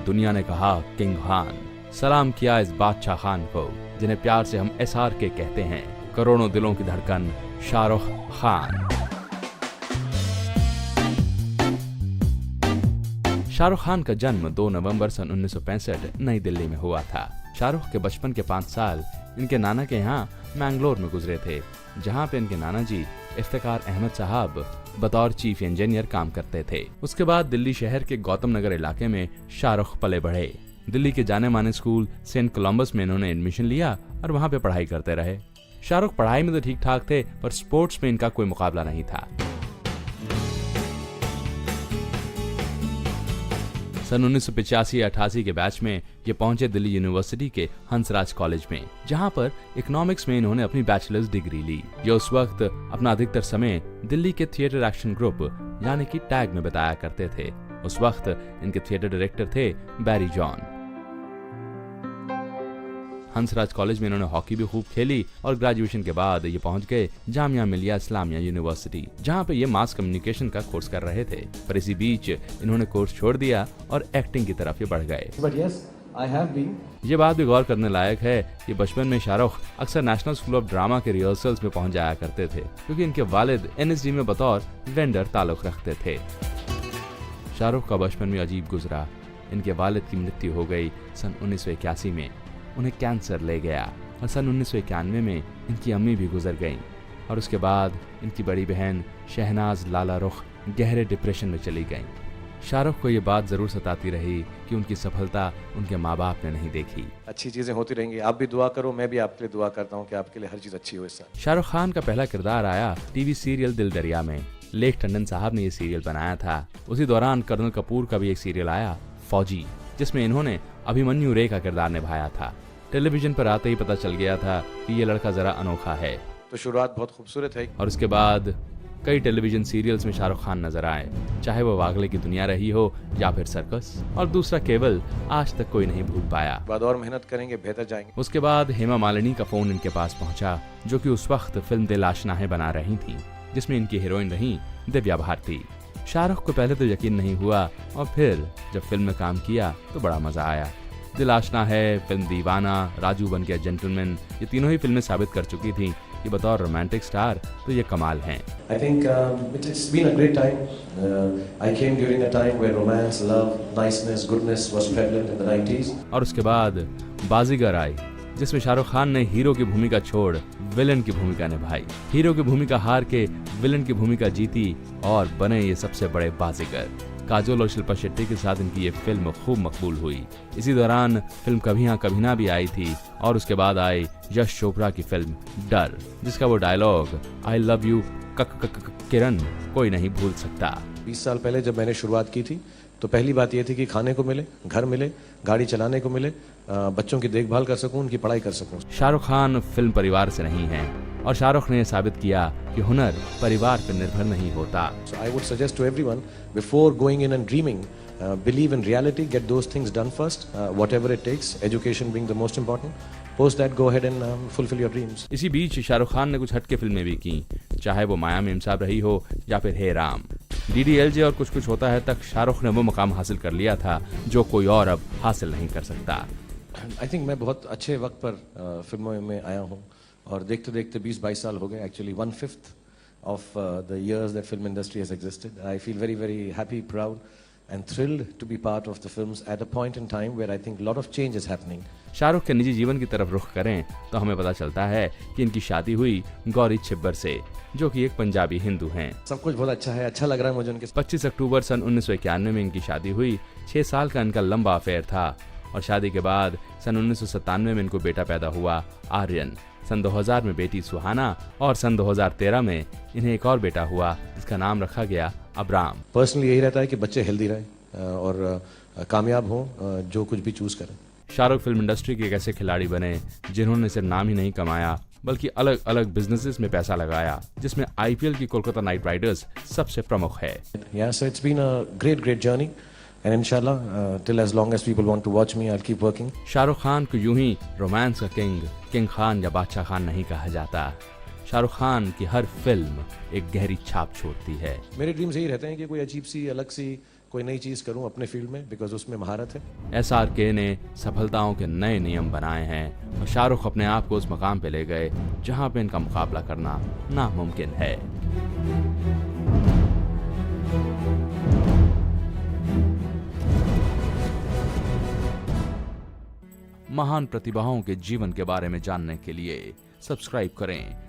दुनिया ने कहा किंग खान, सलाम किया इस बादशाह खान को जिन्हें प्यार से हम SRK कहते हैं। करोड़ों दिलों की धड़कन शाहरुख खान। शाहरुख खान का जन्म 2 नवंबर सन 1965 नई दिल्ली में हुआ था। शाहरुख के बचपन के 5 साल इनके नाना के यहाँ मैंगलोर में गुजरे थे, जहाँ पे इनके नाना जी इफ्तिकार अहमद साहब बतौर चीफ इंजीनियर काम करते थे। उसके बाद दिल्ली शहर के गौतम नगर इलाके में शाहरुख पले बढ़े। दिल्ली के जाने माने स्कूल सेंट कोलंबस में इन्होंने एडमिशन लिया और वहाँ पे पढ़ाई करते रहे। शाहरुख पढ़ाई में तो ठीक ठाक थे, पर स्पोर्ट्स में इनका कोई मुकाबला नहीं था। सन 1985-88 के बैच में ये पहुंचे दिल्ली यूनिवर्सिटी के हंसराज कॉलेज में, जहां पर इकोनॉमिक्स में इन्होंने अपनी बैचलर्स डिग्री ली। ये उस वक्त अपना अधिकतर समय दिल्ली के थिएटर एक्शन ग्रुप यानी कि टैग में बिताया करते थे। उस वक्त इनके थिएटर डायरेक्टर थे बैरी जॉन। हंसराज कॉलेज में इन्होंने हॉकी भी खूब खेली और ग्रेजुएशन के बाद ये पहुंच गए जामिया मिलिया इस्लामिया यूनिवर्सिटी, जहां पे ये मास कम्युनिकेशन का कोर्स कर रहे थे। पर इसी बीच इन्होंने कोर्स छोड़ दिया और एक्टिंग की तरफ ये बढ़ गए। ये बात भी गौर करने लायक है कि बचपन में शाहरुख अक्सर नेशनल स्कूल ऑफ ड्रामा के रिहर्सल्स में पहुंच जाया करते थे, क्योंकि इनके वालिद NSD में बतौर वेंडर ताल्लुक रखते थे। शाहरुख का बचपन में अजीब गुजरा। इनके वालिद की मृत्यु हो गई सन 1981 में। उन्हें कैंसर ले गया और सन 1991 में इनकी अम्मी भी गुजर गईं। और उसके बाद इनकी बड़ी बहन शहनाज लाला रुख गहरे डिप्रेशन में चली गईं। शाहरुख को ये बात जरूर सताती रही कि उनकी सफलता उनके माँ बाप ने नहीं देखी। अच्छी चीजें होती रहेंगी, आप भी दुआ करो, मैं भी आपके लिए दुआ करता हूँ कि आपके लिए हर चीज अच्छी हो। इस साल शाहरुख खान का पहला किरदार आया टीवी सीरियल दिल दरिया में। लेख टंडन साहब ने ये सीरियल बनाया था। उसी दौरान कर्नल कपूर का भी एक सीरियल आया फौजी, जिसमें इन्होंने अभिमन्यु रे का किरदार निभाया था। टेलीविजन पर आते ही पता चल गया था कि ये लड़का जरा अनोखा है। तो शुरुआत बहुत खूबसूरत है। और उसके बाद कई टेलीविजन सीरियल्स में शाहरुख खान नजर आए, चाहे वो वागले की दुनिया रही हो या फिर सर्कस, और दूसरा केवल आज तक कोई नहीं भूल पाया। बाद और मेहनत करेंगे, बेहतर जाएंगे। उसके बाद हेमा मालिनी का फोन इनके पास पहुंचा, जो कि उस वक्त फिल्म दिल आशनाएं बना रही थी, जिसमें इनकी हीरोइन रही दिव्या भारती। शाहरुख को पहले तो यकीन नहीं हुआ, और फिर जब फिल्म में काम किया तो बड़ा मजा आया। दिल आशना है, फिल्म दीवाना, राजू बन गया जेंटलमैन, ये तीनों ही फिल्में साबित कर चुकी थी कि बतौर रोमांटिक स्टार तो ये कमाल हैं। I think it's been a great time. I came during a time where romance, love, niceness, goodness was prevalent in the 90s. और उसके बाद बाजीगर आई, जिसमें शाहरुख खान ने हीरो की भूमिका छोड़ विलन की भूमिका निभाई। हीरो की भूमिका हार के विलन की भूमिका जीती और बने ये सबसे बड़े बाजीगर। काजोल और शिल्पा शेट्टी के साथ इनकी ये फिल्म खूब मकबूल हुई। इसी दौरान फिल्म कभी हाँ कभी ना भी आई थी, और उसके बाद आई यश चोपड़ा की फिल्म डर, जिसका वो डायलॉग आई लव यू किरण कोई नहीं भूल सकता। 20 साल पहले जब मैंने शुरुआत की थी तो पहली बात ये थी कि खाने को मिले, घर मिले, गाड़ी चलाने को मिले, बच्चों की देखभाल कर सकूं, उनकी पढ़ाई कर सकूं। शाहरुख खान फिल्म परिवार से नहीं है, और शाहरुख ने साबित किया कि हुनर परिवार पर निर्भर नहीं होता। So I would suggest to everyone before going in and dreaming, believe in reality, get those things done first, whatever it takes, education being the most important. Post that, go ahead and fulfill your dreams. इसी बीच शाहरुख खान ने कुछ हटके फिल्में भी की, चाहे वो माया ma'am साहब रही हो या फिर हे राम। DDLJ और कुछ कुछ होता है तक शाहरुख ने वो मुकाम हासिल कर लिया था जो कोई और अब हासिल नहीं कर सकता। I think मैं बहुत अच्छे वक्त पर फिल्मों में आया हूँ, और देखते देखते 20-22 साल हो गए। Actually 1/5 of the years that film industry has existed. I feel very very happy, proud and thrilled to be part of the films at a point in time where I think a lot of change is happening. Shahrukh के निजी जीवन की तरफ रुख करें तो हमें पता चलता है कि इनकी शादी हुई गौरी छिब्बर से, जो कि एक पंजाबी हिंदू हैं। सब कुछ बहुत अच्छा है, अच्छा लग रहा है मुझे उनके। 25 अक्टूबर सन 1991 में इनकी शादी हुई। 6 साल का इनका लंबा अफेयर था, और शादी के बाद सन 1997 में इनको बेटा पैदा हुआ आर्यन। सन 2000 में बेटी सुहाना, और सन 2013 में इन्हें एक और बेटा हुआ, जिसका नाम रखा गया अब्राम। पर्सनली यही रहता है कि बच्चे हेल्दी रहें और कामयाब हों, जो कुछ भी चूज करें। शाहरुख फिल्म इंडस्ट्री के एक ऐसे खिलाड़ी बने जिन्होंने सिर्फ नाम ही नहीं कमाया, बल्कि अलग अलग बिजनेसेस में पैसा लगाया, जिसमें IPL की कोलकाता नाइट राइडर्स सबसे प्रमुख है। So it's been a great journey. And inshallah, till as long as people want to watch me, I'll keep working. Shahrukh Khan को यूं ही रोमांस का किंग खान या बादशाह खान नहीं कहा जाता। शाहरुख खान की हर फिल्म एक गहरी छाप छोड़ती है। मेरे ड्रीम्स यही रहते हैं कि कोई अजीब सी, अलग सी कोई नई चीज़ करूं अपने फील्ड में, बिकॉज उसमें महारत है। SRK ने सफलताओं के नए नियम बनाए हैं और शाहरुख अपने आप को उस मकाम पे ले गए जहां पे इनका मुकाबला करना नामुमकिन है। महान प्रतिभाओं के जीवन के बारे में जानने के लिए सब्सक्राइब करें